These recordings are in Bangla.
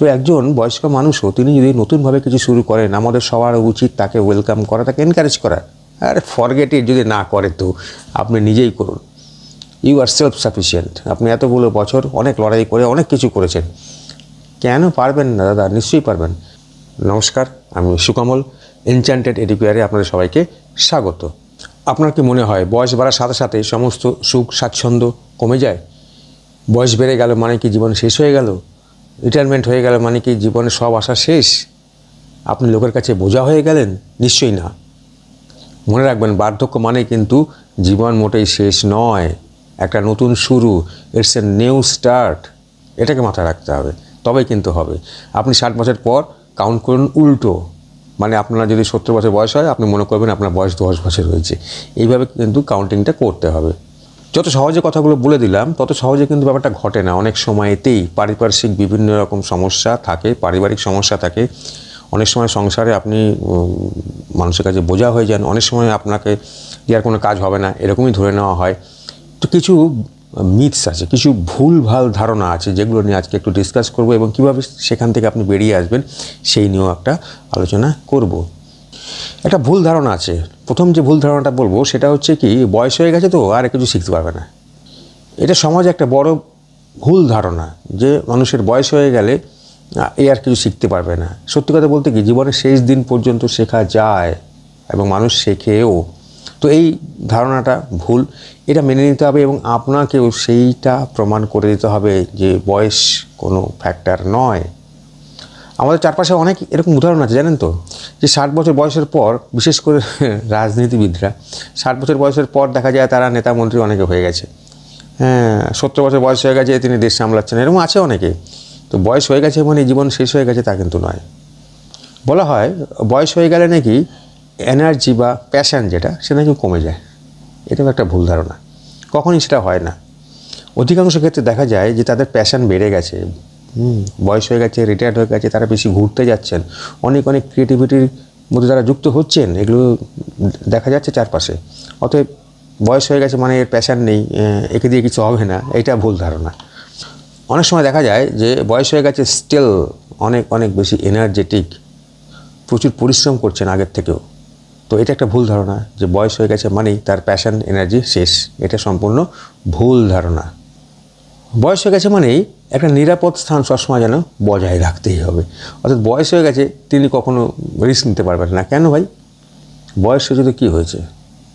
তো একজন বয়স্ক মানুষও তিনি যদি নতুনভাবে কিছু শুরু করেন, আমাদের সবার উচিত তাকে ওয়েলকাম করা, তাকে এনকারেজ করা। আর ফরগেট ইট যদি না করে তো আপনি নিজেই করুন। You are self sufficient. আপনি এতগুলো বছর অনেক লড়াই করে অনেক কিছু করেছেন, কেন পারবেন না দাদা? নিশ্চয়ই পারবেন। নমস্কার, আমি সুকমল, এনচ্যান্টেড এডুকেয়ারে আপনাদের সবাইকে স্বাগত। আপনার কি মনে হয় বয়স বাড়ার সাথে সাথে সমস্ত সুখ স্বাচ্ছন্দ্য কমে যায়? বয়স বেড়ে গেল মানে কি জীবন শেষ হয়ে গেল? রিটায়ারমেন্ট হয়ে গেল মানে কি জীবনের সব আশা শেষ? আপনি লোকের কাছে বোঝা হয়ে গেলেন? নিশ্চয়ই না। মনে রাখবেন, বার্ধক্য মানে কিন্তু জীবন মোটেই শেষ নয়, একটা নতুন শুরু। It's a new start. এটাকে মাথায় রাখতে হবে, তবেই কিন্তু হবে। আপনি 60 বছর পর কাউন্ট করুন উল্টো, মানে আপনার যদি 70 বছর বয়স হয় আপনি মনে করবেন আপনার বয়স 10 বছর হয়েছে। এইভাবে কিন্তু কাউন্টিংটা করতে হবে। যত সহজে কথাগুলো বলে দিলাম তত সহজে কিন্তু ব্যাপারটা ঘটে না। অনেক সময়তেই পারিপার্শ্বিক বিভিন্ন রকম সমস্যা থাকে, পারিবারিক সমস্যা থাকে। অনেক সময় সংসারে আপনি মানুষের কাছে বোঝা হয়ে যান, অনেক সময় আপনাকে যে আর কোনো কাজ হবে না এরকমই ধরে নেওয়া হয়। তো কিছু মিথস আছে, কিছু ভুলভাল ধারণা আছে, যেগুলো নিয়ে আজকে একটু ডিসকাস করব এবং কীভাবে সেখান থেকে আপনি বেরিয়ে আসবেন সেই নিয়েও একটা আলোচনা করব। একটা ভুল ধারণা আছে। প্রথম যে ভুল ধারণাটা বলবো সেটা হচ্ছে কি, বয়স হয়ে গেছে তো আর কিছু শিখতে পারবে না। এটা সমাজে একটা বড় ভুল ধারণা যে মানুষের বয়স হয়ে গেলে আর কিছু শিখতে পারবে না। সত্যি কথা বলতে কি, জীবনের শেষ দিন পর্যন্ত শেখা যায় এবং মানুষ শেখেও। তো এই ধারণাটা ভুল, এটা মেনে নিতে হবে এবং আপনাকেও সেইটা প্রমাণ করে দিতে হবে যে বয়স কোনো ফ্যাক্টর নয়। আমাদের চারপাশে অনেক এরকম উদাহরণ আছে, জানেন তো, যে 60 বছর বয়সের পর, বিশেষ করে রাজনীতিবিদরা 60 বছর বয়সের পর দেখা যায় তারা নেতা মন্ত্রী অনেকে হয়ে গেছে। 70 বছর বয়স হয়ে গেছে, তিনি দেশ সামলাচ্ছেন, এরকম আছে অনেকে। তো বয়স হয়ে গেছে মানে জীবন শেষ হয়ে গেছে তা কিন্তু নয়। বলা হয় বয়স হয়ে গেলে নাকি এনার্জি বা প্যাশন যেটা, সেটা নাকি কমে যায়। এটাও একটা ভুল ধারণা, কখনই সেটা হয় না। অধিকাংশ ক্ষেত্রে দেখা যায় যে তাদের প্যাশন বেড়ে গেছে, বয়স হয়ে গেছে, রিটায়ার্ড হয়ে গেছে, তারা বেশি ঘুরতে যাচ্ছেন, অনেক ক্রিয়েটিভিটির মধ্যে তারা যুক্ত হচ্ছেন, এগুলো দেখা যাচ্ছে চারপাশে। অতএব বয়স হয়ে গেছে মানে এর প্যাশন নেই, একে দিয়ে কিছু হবে না, এটা ভুল ধারণা। অনেক সময় দেখা যায় যে বয়স হয়ে গেছে স্টিল অনেক বেশি এনার্জেটিক, প্রচুর পরিশ্রম করছেন আগের থেকেও। তো এটা একটা ভুল ধারণা যে বয়স হয়ে গেছে মানেই তার প্যাশন এনার্জি শেষ। এটা সম্পূর্ণ ভুল ধারণা। বয়স হয়ে গেছে মানেই একটা নিরাপদ স্থান সবসময় যেন বজায় রাখতেই হবে। অর্থাৎ বয়স হয়ে গেছে, তিনি কখনো রিস্ক নিতে পারবেন না। কেন ভাই? বয়স হয়ে যদি কী হয়েছে,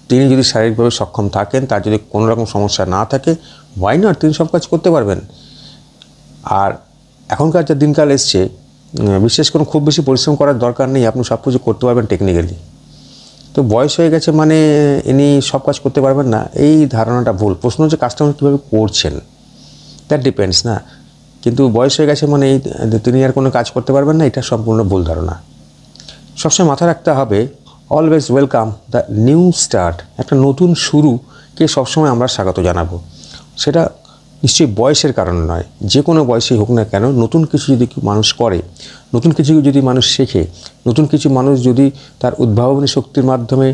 তিনি যদি শারীরিকভাবে সক্ষম থাকেন, তার যদি কোনো রকম সমস্যা না থাকে, হোয়াই নট, তিনি সব কাজ করতে পারবেন। আর এখনকার যা দিনকাল এসছে, বিশেষ করে খুব বেশি পরিশ্রম করার দরকার নেই, আপনি সব কিছু করতে পারবেন টেকনিক্যালি। তো বয়স হয়ে গেছে মানে ইনি সব কাজ করতে পারবেন না, এই ধারণাটা ভুল। প্রশ্ন হচ্ছে কাজটা কীভাবে করছেন, দ্যাট ডিপেন্ডস না। কিন্তু বয়স হয়ে গেছে মানে তিনি আর কোনো কাজ করতে পারবেন না, এটা সম্পূর্ণ ভুল ধারণা। সবসময় মাথায় রাখতে হবে, always welcome the new start. একটা নতুন শুরুকে সবসময় আমরা স্বাগত জানাবো। সেটা নিশ্চয়ই বয়সের কারণে নয়, যে কোনো বয়সেই হোক না কেন, নতুন কিছু যদি মানুষ করে, নতুন কিছু যদি মানুষ শেখে, নতুন কিছু মানুষ যদি তার উদ্ভাবনী শক্তির মাধ্যমে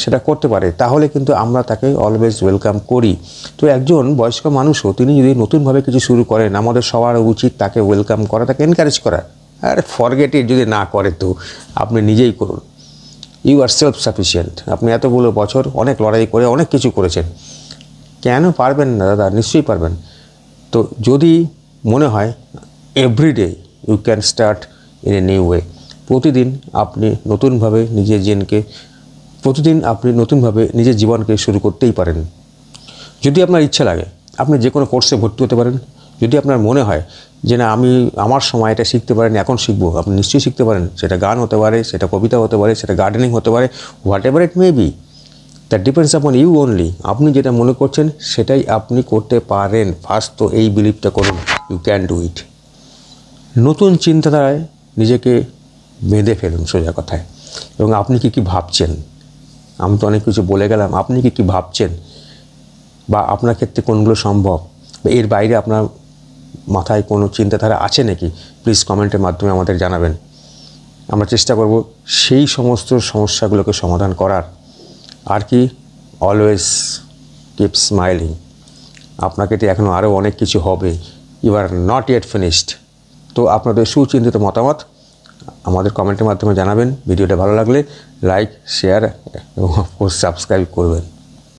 সেটা করতে পারে, তাহলে কিন্তু আমরা তাকে অলওয়েজ ওয়েলকাম করি। তো একজন বয়স্ক মানুষও তিনি যদি নতুনভাবে কিছু শুরু করেন, আমাদের সবার উচিত তাকে ওয়েলকাম করা, তাকে এনকারেজ করা। আর ফরগেট ইট যদি না করে তো আপনি নিজেই করুন। You are self sufficient. আপনি এতগুলো বছর অনেক লড়াই করে অনেক কিছু করেছেন, কেন পারবেন না দাদা? নিশ্চয়ই পারবেন। তো যদি মনে হয় everyday you can start in a new way, প্রতিদিন আপনি নতুনভাবে নিজের জীবনকে শুরু করতেই পারেন। যদি আপনার ইচ্ছা লাগে আপনি যে কোনো কোর্সে ভর্তি হতে পারেন। যদি আপনার মনে হয় যে না, আমার সময় এটা শিখতে পারেন, এখন শিখবো, আপনি নিশ্চয়ই শিখতে পারেন। সেটা গান হতে পারে, সেটা কবিতা হতে পারে, সেটা গার্ডেনিং হতে পারে, whatever it may be, that depends upon you only. আপনি যেটা মনে করছেন সেটাই আপনি করতে পারেন। ফার্স্ট তো এই বিলিভটা করুন, ইউ ক্যান ডু ইট। নতুন চিন্তাধারায় নিজেকে বেঁধে ফেলুন সোজা কথায়। এবং আপনি কি ভাবছেন, আমি তো অনেক কিছু বলে গেলাম, আপনি কি ভাবছেন বা আপনার ক্ষেত্রে কোনগুলো সম্ভব, বা এর বাইরে আপনার মাথায় কোনো চিন্তাধারা আছে নাকি, প্লিজ কমেন্টের মাধ্যমে আমাদের জানাবেন। আমরা চেষ্টা করব সেই সমস্ত সমস্যাগুলোকে সমাধান করার। আর কি, অলওয়েজ কিপ স্মাইলিং। আপনাকে তো এখনও আরও অনেক কিছু হবে, you are not yet finished. তো তো আপনাদের সুচিন্তিত মতামত আমাদের কমেন্টের মাধ্যমে জানাবেন। ভিডিওটা ভালো লাগলে লাইক, শেয়ার এবং অফকোর্স সাবস্ক্রাইব করবেন।